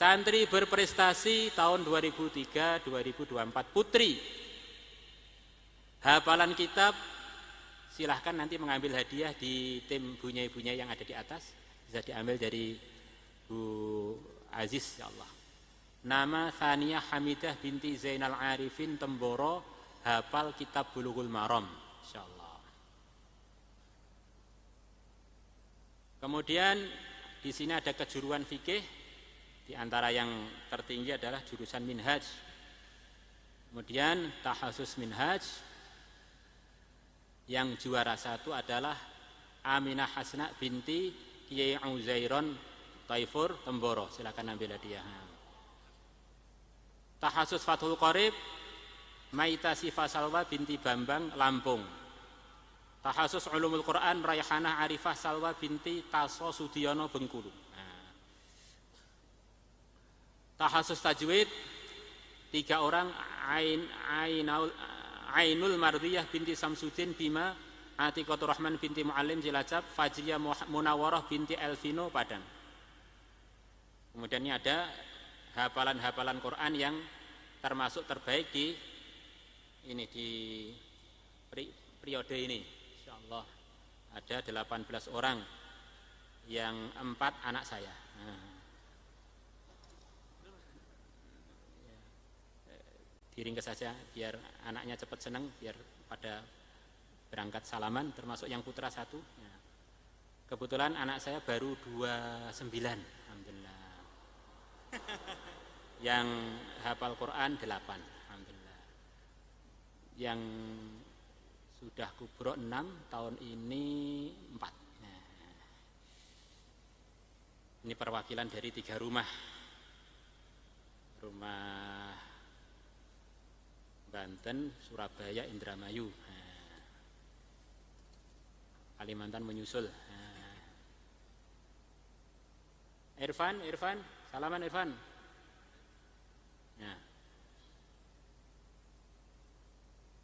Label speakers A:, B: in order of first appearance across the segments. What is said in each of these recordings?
A: Santri berprestasi tahun 2003-2024 putri. Hafalan kitab, silahkan nanti mengambil hadiah di tim bunyai-bunyai yang ada di atas. Bisa diambil dari Bu Aziz, ya Allah. Nama Thaniyah Hamidah binti Zainal Arifin Temboro, hafal kitab Bulughul Maram, insyaallah. Kemudian di sini ada kejuruan fikih, di antara yang tertinggi adalah jurusan Minhaj. Kemudian Tahasus Minhaj, yang juara 1 adalah Aminah Hasna binti Kiai Uzairon Taifur Temboro, silakan ambil hadiah. Tahasus Fathul Qorib Maita Sifa Salwa binti Bambang Lampung. Tahasus Ulumul Quran Raihanah Arifah Salwa binti Taso Sudiono Bengkulu. Tahasus Tajwid 3 orang, Ainul Mardiyah binti Samsudin Bima, Atiqatur Rahman binti Muallim Cilacap, Fajriyah Munawarah binti Elvino Padang. Kemudian ini ada hafalan-hafalan Quran yang termasuk terbaik di periode ini. Insyaallah ada 18 orang, yang 4 anak saya. Diringkas saja biar anaknya cepat senang, biar pada berangkat salaman, termasuk yang putra 1. Kebetulan anak saya baru 29, alhamdulillah. Yang hafal Quran 8, alhamdulillah. Yang sudah kubro 6, tahun ini 4. Ini perwakilan dari 3 rumah. Rumah Banten, Surabaya, Indramayu. Kalimantan menyusul. Irfan, salaman Irfan.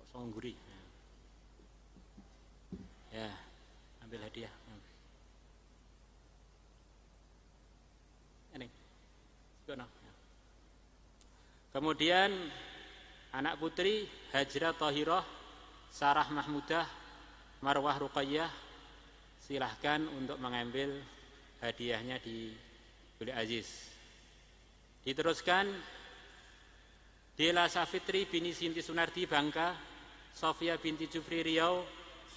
A: Kosong guri. Ya, ambil hadiah. Ini. Kemudian anak putri Hajrah Tahirah, Sarah Mahmudah, Marwah Ruqayyah, silahkan untuk mengambil hadiahnya di Buli Aziz. Diteruskan Dela Safitri binti Sinti Sunardi Bangka, Sofia binti Jufri Riau,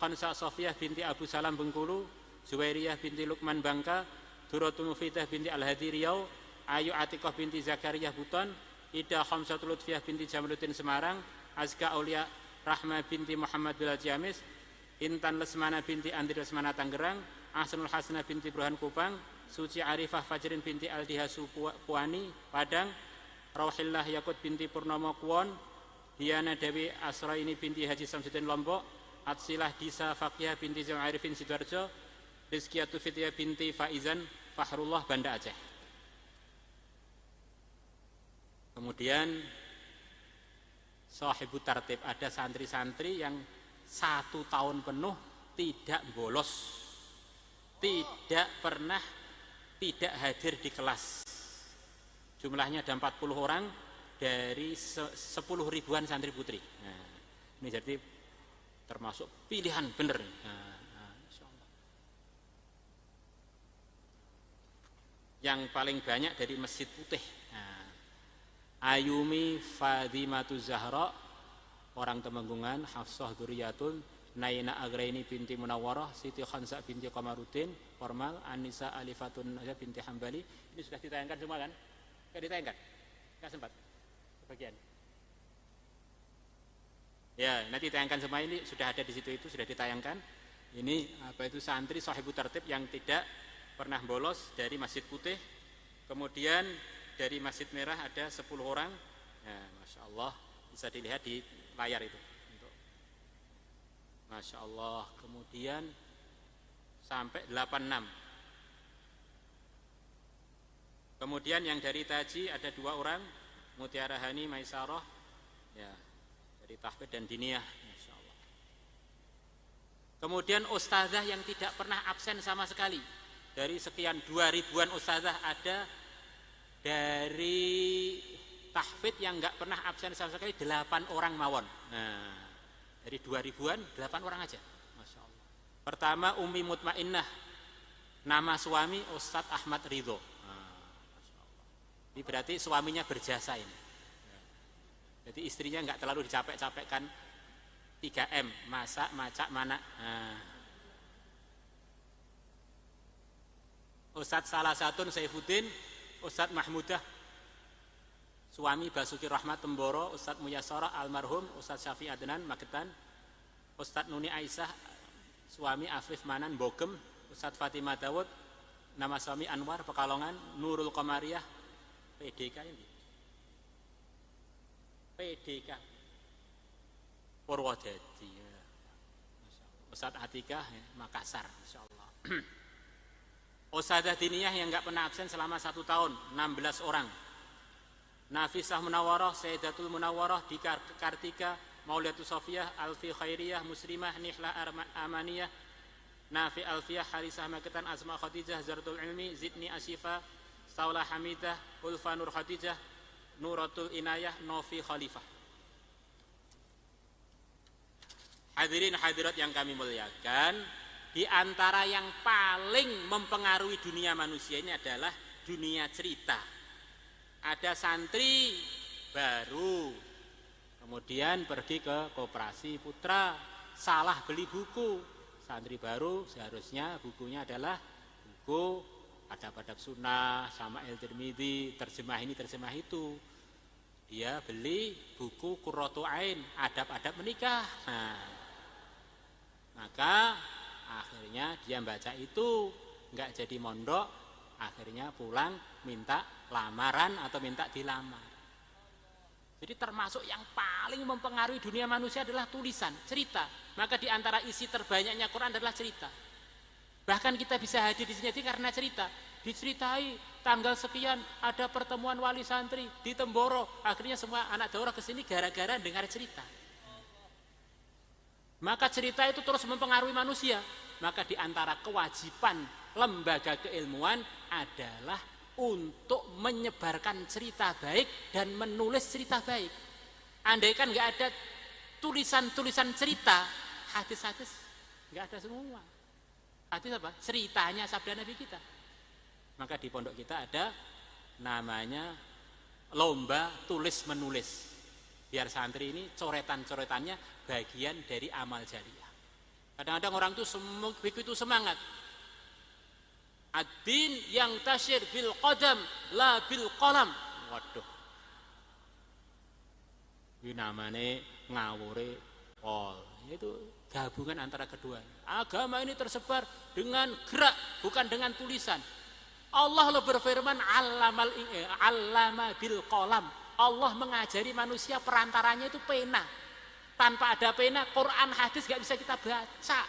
A: Khansa Sofiyah binti Abu Salam Bengkulu, Zuwairiyah binti Lukman Bangka, Duratul Mufidah binti Al-Hadi Riau, Ayu Atiqah binti Zakariyah Buton, Ida Khamsatul Lutfiyah binti Jamaluddin Semarang, Azka Aulia Rahma binti Muhammad Bilal Ciamis, Intan Lesmana binti Andri Lesmana Tangerang, Ahsanul Hasanah binti Burhan Kupang, Suci Arifah Fajrin binti Aldihasu Puani Padang, Rauhillah Yakut binti Purnomo Kuon, Diana Dewi Asraini binti Haji Samsudin Lombok, Atsilah Disa Fakihah binti Zam Arifin Sidoarjo, Rizkiyatu Fitiyah binti Faizan Fahrullah Banda Aceh. Kemudian Sohibu Tartib, ada santri-santri yang 1 tahun penuh tidak bolos, tidak pernah tidak hadir di kelas. Jumlahnya ada 40 orang dari 10 ribuan santri putri. Ini jadi termasuk pilihan benar. Yang paling banyak dari Masjid Putih. Ayumi Fadimatu Zahra, orang Temenggungan, Hafsah Duriyatun, Naina Agraini binti Munawwarah, Siti Khansa binti Qamaruddin, Formal, Anissa Alifatun Najah binti Hambali. Ini sudah ditayangkan semua kan? Enggak ditayangkan? Enggak sempat? Sebagian. Ya, nanti tayangkan semua, ini sudah ada di situ, itu sudah ditayangkan. Ini apa itu santri Sohibu Tartib yang tidak pernah bolos dari Masjid Putih. Kemudian dari Masjid Merah ada 10 orang. Ya, Masya Allah, bisa dilihat di layar itu. Masya Allah. Kemudian sampai 86. Kemudian yang dari Taji ada 2 orang, Mutiara Hani Maisarah, ya, dari Tahfidz dan Diniyah. Masya Allah. Kemudian ustazah yang tidak pernah absen sama sekali. Dari sekian 2000-an ustazah ada Dari tahfidz yang nggak pernah absen sama sekali 8 orang mawon. Nah, dari 2000-an 8 orang aja. Masya Allah. Pertama Umi Mutmainnah, nama suami Ustadz Ahmad Ridho. Nah, ini berarti suaminya berjasa ini. Jadi istrinya nggak terlalu dicapek-capekkan 3M, masak, macak, mana. Nah. Ustadz Salasatun Saifuddin, Ustadz Mahmudah, suami Basuki Rahmat Temboro, Ustadz Muyasara almarhum, Ustadz Syafi Adnan Magetan, Ustadz Nuni Aisyah, suami Afif Manan Bogem, Ustadz Fatimah Dawud, nama suami Anwar Pekalongan, Nurul Komariah, PDK ini. PDK Purwodadi. Ustadz Atikah Makassar, insyaallah. Ustadzah Diniyah yang enggak pernah absen selama 1 tahun, 16 orang. Nafisah Munawwarah, Sayyidatul Munawwarah, Dika Kartika, Mauliatus Sofiyah, Alfi Khairiyah, Muslimah, Nihlah Amaniyah, Nafi Alfiyah, Harisah Maketan, Asma Khadijah, Zaratul Ilmi, Zidni Asyifa, Saula Hamidah, Ulfa Nur Khadijah, Nuratul Inayah, Novi Khalifah. Hadirin hadirat yang kami muliakan, di antara yang paling mempengaruhi dunia manusia ini adalah dunia cerita. Ada santri baru, kemudian pergi ke Koperasi Putra, salah beli buku. Santri baru seharusnya bukunya adalah buku Adab-adab Sunnah, Syama'il Tirmidzi, terjemah ini terjemah itu. Dia beli buku Qurratu Ain, adab-adab menikah. Nah, maka akhirnya dia baca itu, nggak jadi mondok, akhirnya pulang minta lamaran atau minta dilamar. Jadi termasuk yang paling mempengaruhi dunia manusia adalah tulisan, cerita. Maka di antara isi terbanyaknya Quran adalah cerita. Bahkan kita bisa hadir di sini karena cerita. Diceritai tanggal sekian ada pertemuan wali santri di Temboro. Akhirnya semua anak daurah ke sini gara-gara dengar cerita. Maka cerita itu terus mempengaruhi manusia. Maka di antara kewajiban lembaga keilmuan adalah untuk menyebarkan cerita baik dan menulis cerita baik. Andaikan nggak ada tulisan-tulisan cerita, hadis-hadis nggak ada semua. Hadis apa? Ceritanya sabda Nabi kita. Maka di pondok kita ada namanya lomba tulis menulis. Biar santri ini coretan-coretannya bagian dari amal jariah. Kadang-kadang orang itu begitu semangat. Ad-din yang tasyir bil qadam la bil qalam. Waduh. Ini namanya ngawure pol. Itu gabungan antara kedua. Agama ini tersebar dengan gerak, bukan dengan tulisan. Allah berfirman allama bil qalam. Allah mengajari manusia perantaranya itu pena. Tanpa ada pena, Quran hadis gak bisa kita baca.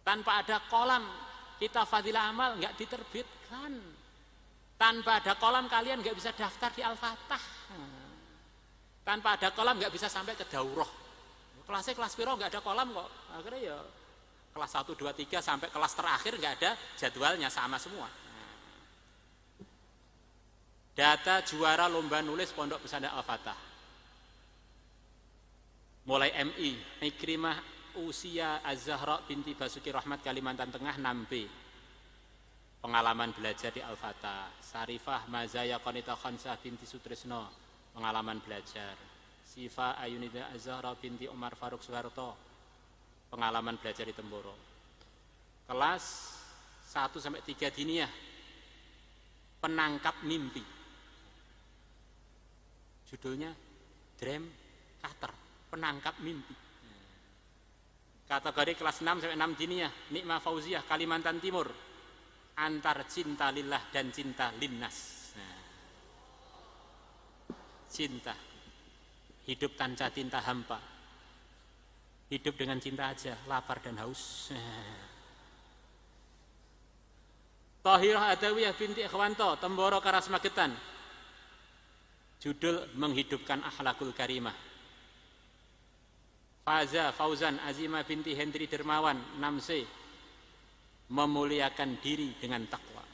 A: Tanpa ada kolam, kita fadilah amal gak diterbitkan. Tanpa ada kolam, kalian gak bisa daftar di Al-Fatah. Tanpa ada kolam gak bisa sampai ke daurah. Kelasnya kelas piro gak ada kolam kok. Akhirnya ya kelas 1, 2, 3 sampai kelas terakhir gak ada jadwalnya, sama semua. Data juara lomba nulis Pondok Pesantren Al-Fatah. Mulai MI, Ikrimah Usia Az-Zahra binti Basuki Rahmat Kalimantan Tengah 6B. Pengalaman belajar di Al-Fatah. Sarifah Mazaya Qanita Khansah binti Sutrisno, pengalaman belajar. Sifa Ayunida Az-Zahra binti Umar Faruk Soeharto, pengalaman belajar di Temboro. Kelas 1 sampai 3 diniyah, penangkap mimpi. Judulnya Dream Cutter, penangkap mimpi. Kategori kelas 6 sampai 6 diniyah, Nikmah Fauziah Kalimantan Timur, antar cinta lillah dan cinta linnas. Cinta, hidup tanpa cinta hampa, hidup dengan cinta aja, lapar dan haus. Tahirah Adawiyah binti Ikhwanto, Temboro Karas Magetan, judul menghidupkan akhlakul karimah. Fauzan Azimah binti Hendri Dermawan 6C, memuliakan diri dengan takwa.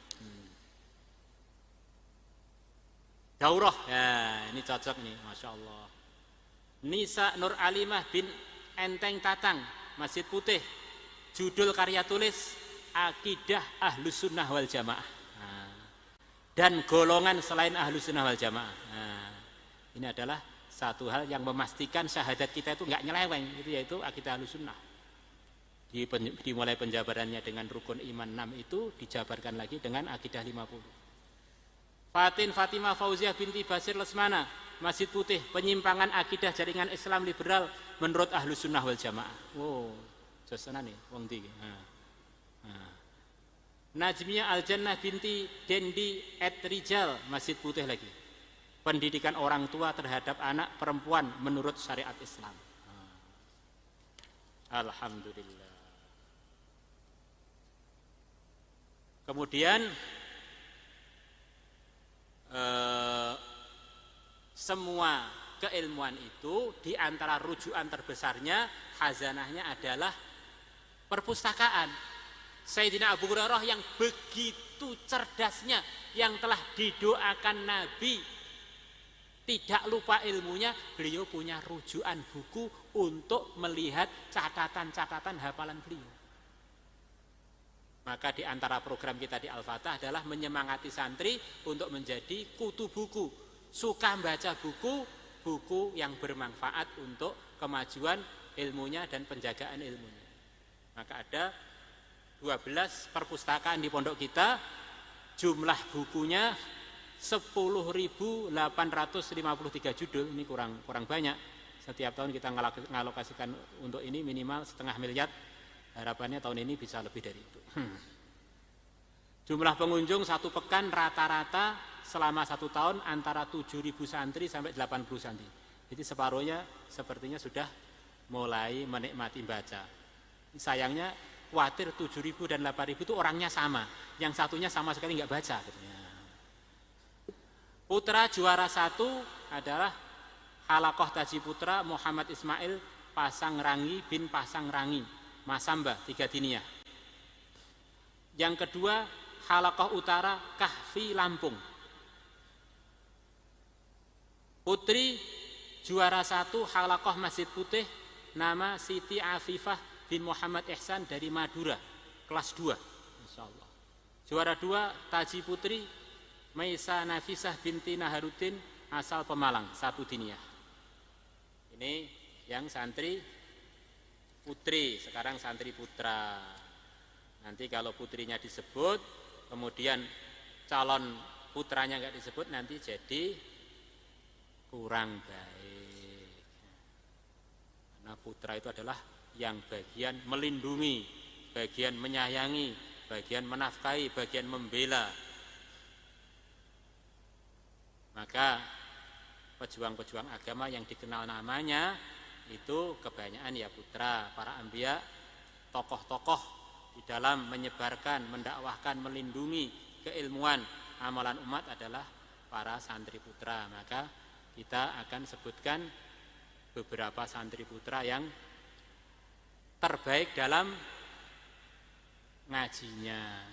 A: Daurah, ya ini cocok nih, Masya Allah. Nisa Nur Alimah bin Enteng Tatang, Masjid Putih. Judul karya tulis Akidah Ahlus Sunnah wal Jamaah. Dan golongan selain Ahlus Sunnah wal Jamaah. Ini adalah satu hal yang memastikan syahadat kita itu nggak nyeleweng, itu yaitu akidah Ahlus Sunnah. Dimulai penjabarannya dengan rukun iman 6 itu dijabarkan lagi dengan akidah 50. Fatimah Fauziah binti Basir Lesmana, Masjid Putih, penyimpangan akidah jaringan Islam liberal menurut Ahlus Sunnah wal Jamaah. Wow, josana nih wong iki. Najmiyah Al-Jannah binti Dendi Rijal, Masjid Putih lagi. Pendidikan orang tua terhadap anak perempuan menurut syariat Islam. Alhamdulillah. Kemudian semua keilmuan itu di antara rujukan terbesarnya, khazanahnya adalah perpustakaan. Sayyidina Abu Hurairah yang begitu cerdasnya, yang telah didoakan Nabi, tidak lupa ilmunya, beliau punya rujukan buku untuk melihat catatan-catatan hafalan beliau. Maka di antara program kita di Al-Fatah adalah menyemangati santri untuk menjadi kutu buku, suka baca buku yang bermanfaat untuk kemajuan ilmunya dan penjagaan ilmunya. Maka ada 12 perpustakaan di pondok kita, jumlah bukunya 10.853 judul. Ini kurang banyak. Setiap tahun kita ngalokasikan untuk ini minimal 0,5 miliar. Harapannya tahun ini bisa lebih dari itu. Jumlah pengunjung satu pekan rata-rata selama 1 tahun antara 7.000 santri sampai 80 santri. Jadi separuhnya sepertinya sudah mulai menikmati baca. Sayangnya khawatir 7.000 dan 8.000 itu orangnya sama, yang satunya sama sekali nggak baca. Putra juara 1 adalah Halaqah Taji Putra Muhammad Ismail Pasangrangi bin Pasangrangi, Masamba, 3 diniyah. Yang kedua Halaqah Utara Kahfi Lampung. Putri juara 1 Halaqah Masjid Putih, nama Siti Afifah bin Muhammad Ihsan dari Madura, kelas 2. Masyaallah. Juara 2 Taji Putri Maisa Nafisah binti Naharuddin, asal Pemalang, 1 diniyah. Ini yang santri putri, sekarang santri putra. Nanti kalau putrinya disebut, kemudian calon putranya nggak disebut, nanti jadi kurang baik. Karena putra itu adalah yang bagian melindungi, bagian menyayangi, bagian menafkahi, bagian membela. Maka pejuang-pejuang agama yang dikenal namanya itu kebanyakan ya putra, para anbiya, tokoh-tokoh di dalam menyebarkan, mendakwahkan, melindungi keilmuan amalan umat adalah para santri putra. Maka kita akan sebutkan beberapa santri putra yang terbaik dalam ngajinya.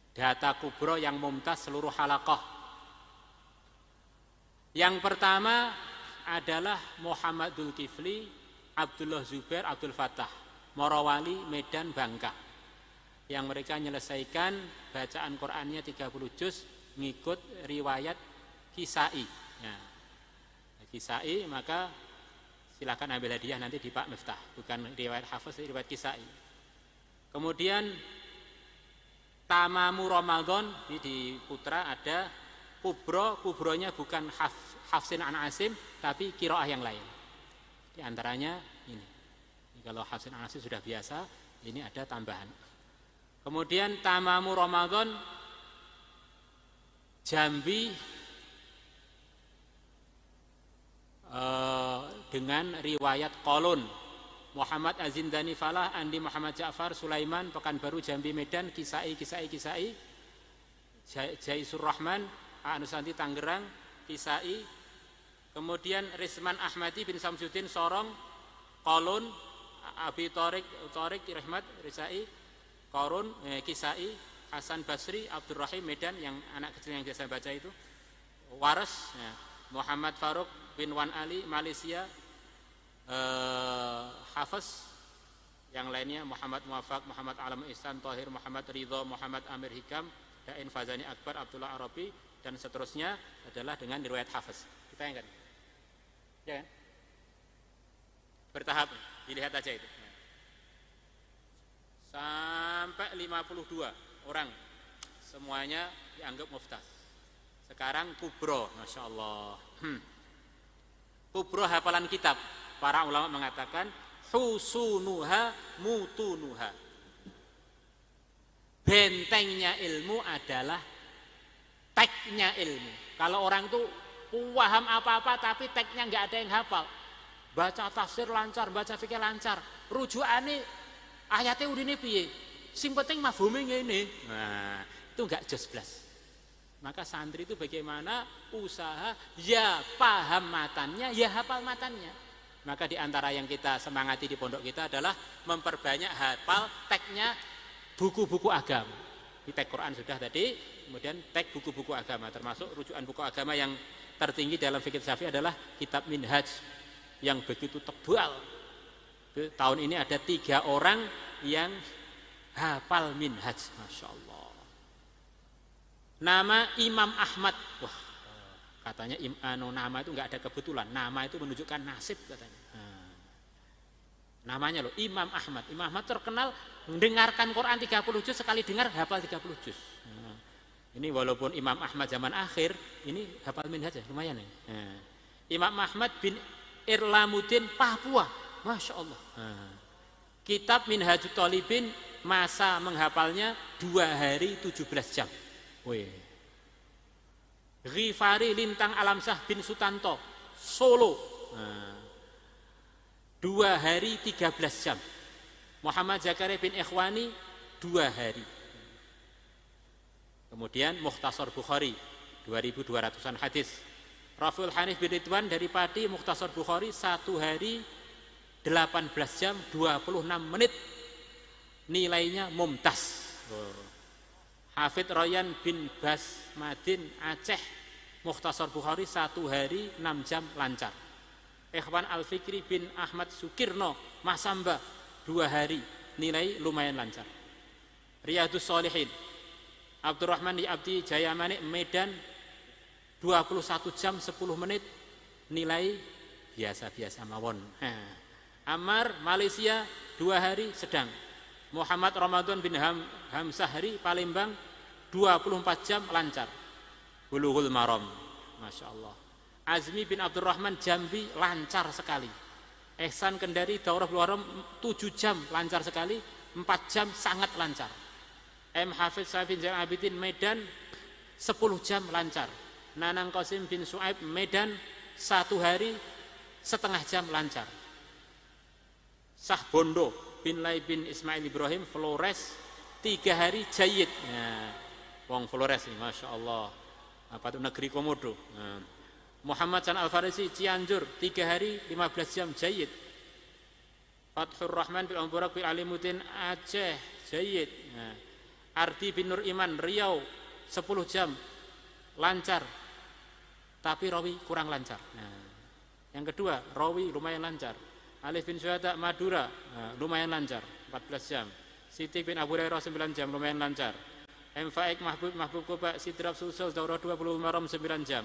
A: Data kubro yang mumtaz seluruh halaqah. Yang pertama adalah Muhammad Dzulkifli, Abdullah Zubair, Abdul Fattah, Morowali, Medan, Bangka. Yang mereka menyelesaikan bacaan Qur'annya 30 juz ngikut riwayat Kisai. Ya. Kisai, maka silakan ambil hadiah nanti di Pak Miftah, bukan riwayat Hafiz, riwayat Kisai. Kemudian Tamamu Ramadan di Putra ada kubronya bukan Hafsin an Asim, tapi qiraah yang lain. Di antaranya ini. Kalau Hafsin an Asim sudah biasa, ini ada tambahan. Kemudian Tamamu Ramadan Jambi dengan riwayat Qalun, Muhammad Azindani Falah, Andi Muhammad Ja'far, Sulaiman, Pekanbaru, Jambi, Medan, Kisai, Jaisur Rahman, Anusanti, Tangerang, Kisai. Kemudian Risman Ahmadi bin Samsuddin, Sorong, Qalun, Abi Torik Rahmat, Risai. Qarun, Kisai, Hasan Basri, Abdurrahim Medan yang anak kecil yang biasa baca itu, Waras, ya. Muhammad Faruk bin Wan Ali Malaysia, Hafiz, yang lainnya Muhammad Muwafaq, Muhammad Alam Ihsan, Tahir, Muhammad Ridho, Muhammad Amir Hikam, Dain Fazani Akbar, Abdullah Arabi, dan seterusnya adalah dengan riwayat Hafiz. Kita ingat, ya kan? Bertahap, dilihat aja itu. Sampai 52 orang, semuanya dianggap muftaz. Sekarang kubro, Masya Allah. Kubro hafalan kitab. Para ulama mengatakan husunuha mutunuha. Bentengnya ilmu adalah teknya ilmu. Kalau orang tuh paham apa-apa tapi teknya nggak ada yang hafal. Baca tafsir lancar, baca fikih lancar. Rujukane ayatnya udine piye? Sing penting mafhume ngene. Nah, itu enggak jos blas. Maka santri itu bagaimana usaha ya paham matannya, ya hafal matannya. Maka di antara yang kita semangati di pondok kita adalah memperbanyak hafal teknya buku-buku agama. Di teks Quran sudah tadi, kemudian teks buku-buku agama, termasuk rujukan buku agama yang tertinggi dalam fikih Syafi'i adalah kitab Minhaj yang begitu tebal. Tahun ini ada 3 orang yang hafal Minhaj, Masya Allah. Nama Imam Ahmad, wah katanya nama itu nggak ada kebetulan, nama itu menunjukkan nasib katanya. Namanya loh Imam Ahmad. Imam Ahmad terkenal mendengarkan Quran 30 juz, sekali dengar hafal 30 juz. Ini walaupun Imam Ahmad zaman akhir, ini hafal Minhaj ya, lumayan ya. Imam Ahmad bin Irlamuddin Papua, Masya Allah. Kitab Minhajut Thalibin masa menghafalnya 2 hari 17 jam. Wih. Ghifari Lintang Alamsah bin Sutanto Solo 2 hari 13 jam. Muhammad Zakaria bin Ikhwani 2 hari. Kemudian Mukhtasar Bukhari 2200-an hadis. Rafiul Hanif bin Ridwan dari Pati Mukhtasar Bukhari 1 hari 18 jam 26 menit. Nilainya mumtaz. Hafidh Royan bin Basmadin Aceh Mukhtasar Bukhari 1 hari 6 jam lancar. Ikhwan Al-Fikri bin Ahmad Sukirno Masamba 2 hari, nilai lumayan lancar. Riyadus Shalihin Abdurrahman di Abdi Jayamani Medan 21 jam 10 menit, nilai biasa-biasa mawon. Ammar Malaysia 2 hari sedang. Muhammad Ramadan bin Hamsahri Palembang 24 jam lancar. Bulughul Maram, Masya Allah. Azmi bin Abdurrahman Jambi lancar sekali. Ihsan Kendari Daurah Bulughul Maram 7 jam lancar sekali, 4 jam sangat lancar. M. Hafiz Safin Zain Abidin Medan 10 jam lancar. Nanang Qasim bin Su'aib Medan 1 hari setengah jam lancar. Sah Bondo bin Lai bin Ismail Ibrahim Flores 3 hari jayid. Nah, wong Flores ini Masya Allah, apa itu negeri Komodo. Muhammad San Al-Farisi Cianjur 3 hari 15 jam jayid. Fathur Rahman bin Al-Mubarak bin Alimuddin Aceh jayid. Ardi bin Nur Iman Riau 10 jam lancar, tapi rawi kurang lancar. Yang kedua rawi lumayan lancar. Alif bin Syuhada Madura lumayan lancar 14 jam. Siti bin Abu Hurairah 9 jam lumayan lancar. M. Faik Mahbub Koba Sidrab Sulsul Daurah 20 Maram 9 jam.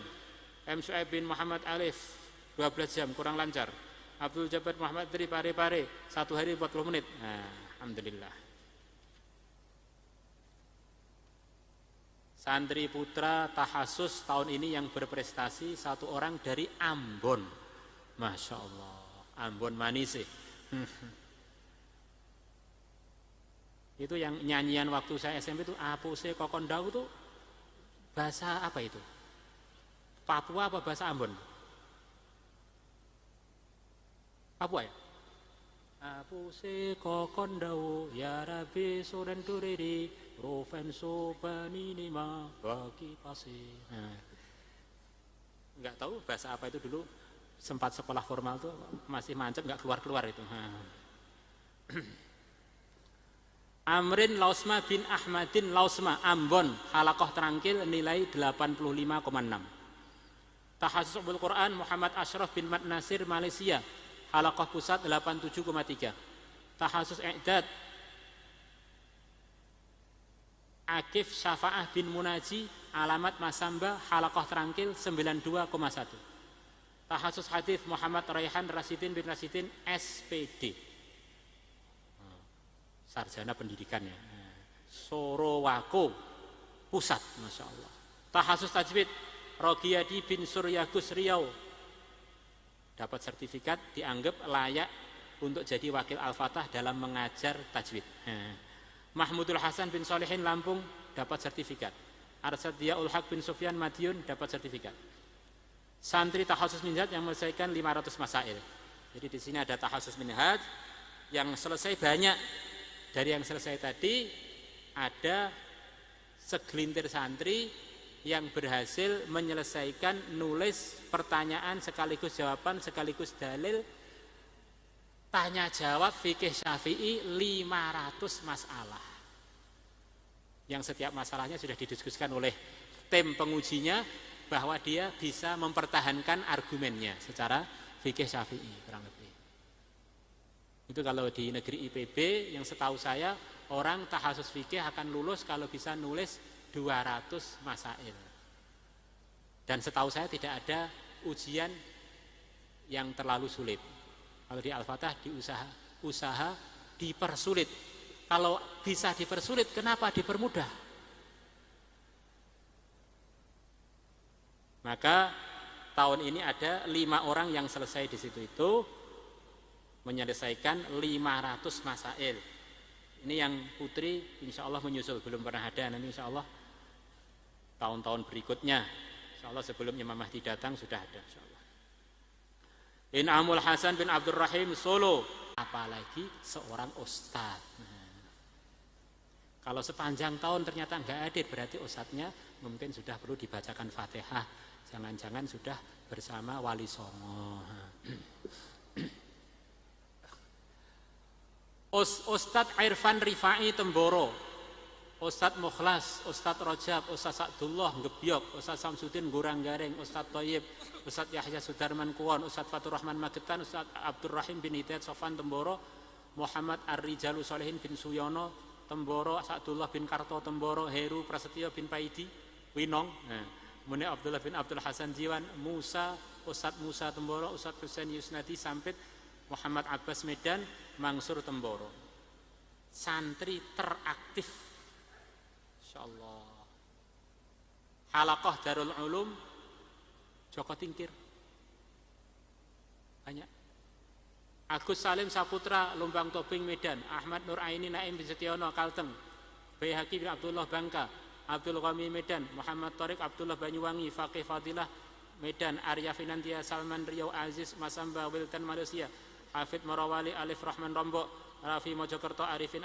A: M. Su'aib bin Muhammad Alif 12 jam kurang lancar. Abdul Jabbar Muhammad dari Pare 1 hari 40 menit. Alhamdulillah. Santri putra tahasus tahun ini yang berprestasi 1 orang dari Ambon. Masya Allah, Ambon manis sih. Itu yang nyanyian waktu saya SMP itu Apuse Kokondau itu bahasa apa itu? Papua apa bahasa Ambon? Papua ya? Apuse Kokondau ya Rabbi Suren Duriri Provenso Baninima bagi pasi. Enggak tahu bahasa apa itu dulu, sempat sekolah formal tuh masih mancep, enggak keluar-keluar itu. Amrin Lausma bin Ahmadin Lausma Ambon Halakoh Terangkil nilai 85,6. Tahasus Ulumul Quran Muhammad Ashraf bin Mat Nasir Malaysia Halakoh Pusat 87,3. Tahasus I'dad Akif Syafa'ah bin Munaji Alamat Masamba Halakoh Terangkil 92,1. Tahasus Hadis Muhammad Raihan Rasidin bin Rasidin SPD sarjana pendidikannya Sorowako Pusat, Masya Allah. Tahasus Tajwid Rogiyadi bin Suryagus Riau dapat sertifikat, dianggap layak untuk jadi wakil Al-Fatah dalam mengajar tajwid. Mahmudul Hasan bin Solehin Lampung dapat sertifikat. Arsad Diyaul Haq bin Sufyan Madiun dapat sertifikat. Santri Tahasus Minhaj yang menyelesaikan 500 masail. Jadi di sini ada Tahasus Minhaj yang selesai banyak. Dari yang selesai tadi ada segelintir santri yang berhasil menyelesaikan nulis pertanyaan sekaligus jawaban sekaligus dalil tanya jawab fikih Syafi'i 500 masalah. Yang setiap masalahnya sudah didiskusikan oleh tim pengujinya bahwa dia bisa mempertahankan argumennya secara fikih Syafi'i kurang lebih. Itu kalau di negeri IPB yang setahu saya orang tahasus fikih akan lulus kalau bisa nulis 200 masail. Dan setahu saya tidak ada ujian yang terlalu sulit. Kalau di Al-Fatah usaha dipersulit. Kalau bisa dipersulit, kenapa dipermudah? Maka tahun ini ada 5 orang yang selesai di situ itu menyelesaikan 500 masail. Ini yang putri insya Allah menyusul, belum pernah ada, nanti insya Allah tahun-tahun berikutnya insya Allah sebelum Imam Mahdi datang sudah ada insya Allah. In'amul Hasan bin Abdurrahim Solo, apalagi seorang ustaz. Kalau sepanjang tahun ternyata nggak hadir, berarti ustadznya mungkin sudah perlu dibacakan Fatihah, jangan-jangan sudah bersama Wali Songo. Ustadz Irfan Rifai Temboro, Ustadz Mukhlas, Ustadz Rajab, Ustadz Abdullah Ngebyok, Ustadz Samsudin Guranggaring, Ustadz Toyib, Ustadz Yahya Sudarman Kuon, Ustadz Fatur Rahman Magetan, Ustadz Abdurrahim bin Hidayat Sofan Temboro, Muhammad Ar-Rijalu Solehin bin Suyono Temboro, Sa'dullah bin Karto Temboro, Heru Prasetyo bin Paidi Winong, Muni Abdullah bin Abdul Hasan Jiwan, Musa, Ustadz Musa Temboro, Ustadz Husain Yusnadi Sampit, Muhammad Abbas Medan, Mangsur Temboro. Santri teraktif insyaallah. Halaqah Darul Ulum Joko Tingkir banyak. Agus Salim Saputra Lumbang Tobing Medan, Ahmad Nur Aini Naim bin Setiono Kalteng, Baihaqi bin Abdullah Bangka, Abdul Ghani Medan, Muhammad Tariq Abdullah Banyuwangi, Faqih Fadilah Medan, Arya Finantia Salman Riau Aziz Masamba Wiltan Malaysia, Hafid Marawali Alif Rahman Rombok, Rafi Mojokerto Arifin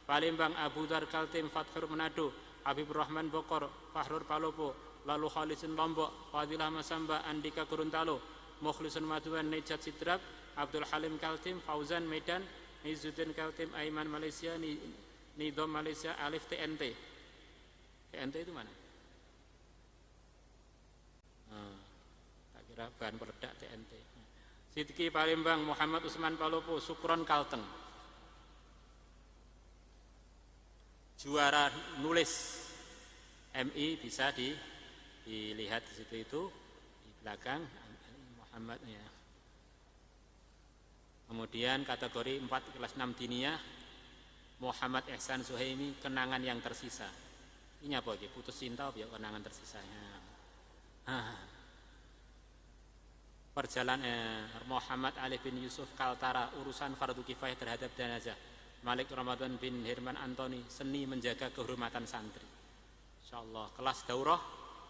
A: Palembang, Abu Dar Kaltim Fathur Manado, Habibur Rahman Bokor, Fahrur Palopo, Lalu Khalisin Lombok, Fadilah Masamba, Andika Kuruntalo, Mukhlisun Maduan Nejat Sidrap, Abdul Halim Kaltim, Fauzan Medan, Nizuddin Kaltim, Aiman Malaysia, Nidom Malaysia, Alif TNT. TNT itu mana? Tak kira bahan peledak TNT. Sidki Palembang, Muhammad Usman Palopo, Sukron Kalteng. Juara nulis MI bisa dilihat di situ itu di belakang Muhammad ya. Kemudian kategori 4 kelas 6 diniyah Muhammad Ihsan Suhaimi, Kenangan yang Tersisa. Ini apa iki? Putus cinta ya kenangan tersisanya. Perjalanan Muhammad Ali bin Yusuf Kaltara, urusan fardu kifayah terhadap jenazah. Malik Ramadan bin Herman Antoni, seni menjaga kehormatan santri. Insyaallah. Kelas daurah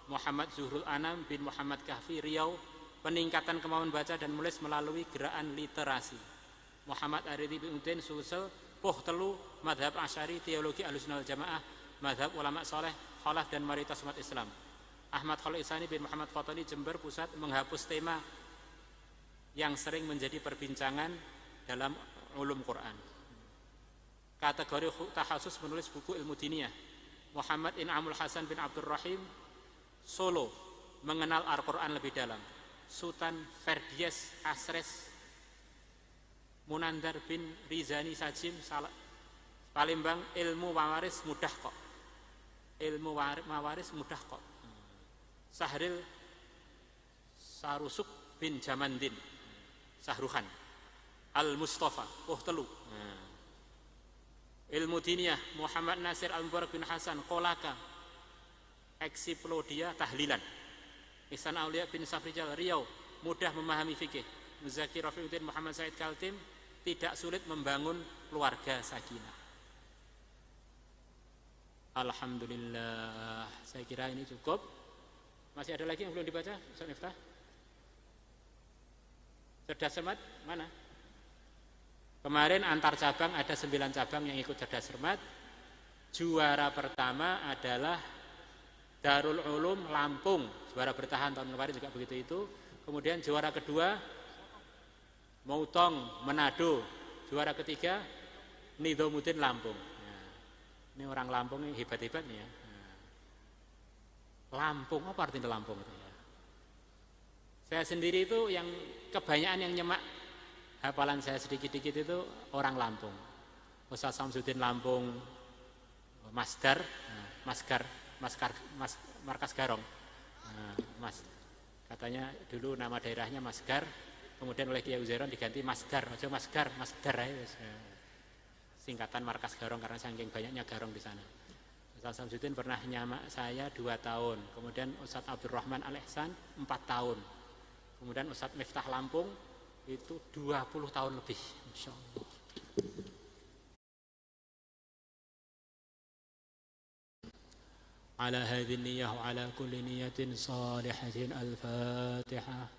A: Muhammad Zuhrul Anam bin Muhammad Kahfi Riau, peningkatan kemampuan baca dan menulis melalui gerakan literasi. Muhammad Aridi bin Udin Sulsel, Poh Telu, Madhab Asyari, Teologi Ahlussunnah wal Jamaah, Madhab Ulama Soleh, Khalaf dan Mayoritas Umat Islam. Ahmad Khalil Isani bin Muhammad Fatali Jember Pusat, menghapus tema yang sering menjadi perbincangan dalam ulum Quran. kategori takhasus menulis buku ilmu diniyah. Muhammad In'amul Hasan bin Abdul Rahim, Solo, mengenal Al-Quran lebih dalam. Sultan Ferdies Asres Munandar bin Rizani Sajim, Palembang, ilmu mawaris mudah kok. Ilmu mawaris mudah kok. Sahril Sarusuk bin Jamandin, Sahruhan Al-Mustafa, telu. Ilmu diniyah Muhammad Nasir Al-Mubarak bin Hasan, Kolaka, Eksiplodia Tahlilan. Ihsan Aulia bin Safrijal, Riau, mudah memahami fikih. Muzaki Rafiuddin Muhammad Said Kaltim, tidak sulit membangun keluarga sakinah. Alhamdulillah, saya kira ini cukup. Masih ada lagi yang belum dibaca? Ustaz Miftah? Cerdas cermat mana? Kemarin antar cabang ada 9 cabang yang ikut cerdas cermat. Juara pertama adalah Darul Ulum Lampung, juara bertahan tahun kemarin juga begitu itu. Kemudian juara kedua Mautong Manado, juara ketiga Nizamuddin Lampung. Nah, ini orang Lampung ini hebat-hebat nih ya. Lampung, apa artinya Lampung itu ya? Saya sendiri itu yang kebanyakan yang nyemak hafalan saya sedikit-sedikit itu orang Lampung. Ustaz Samsudin Lampung, Masdar, Markas Garong. Mas, katanya dulu nama daerahnya Masgar, kemudian oleh Kiai Uzairon diganti Masdar, aja Masgar, Masdar aja. Singkatan Markas Garong karena saking banyaknya garong di sana. Ustaz Samsudin pernah nyamak saya 2 tahun, kemudian Ustaz Abdurrahman Al-Ihsan 4 tahun, kemudian Ustaz Miftah Lampung itu 20 tahun lebih, insyaallah. Ala hadhihi niyyah wa ala kulli niyyatin salihatin al-Fatihah.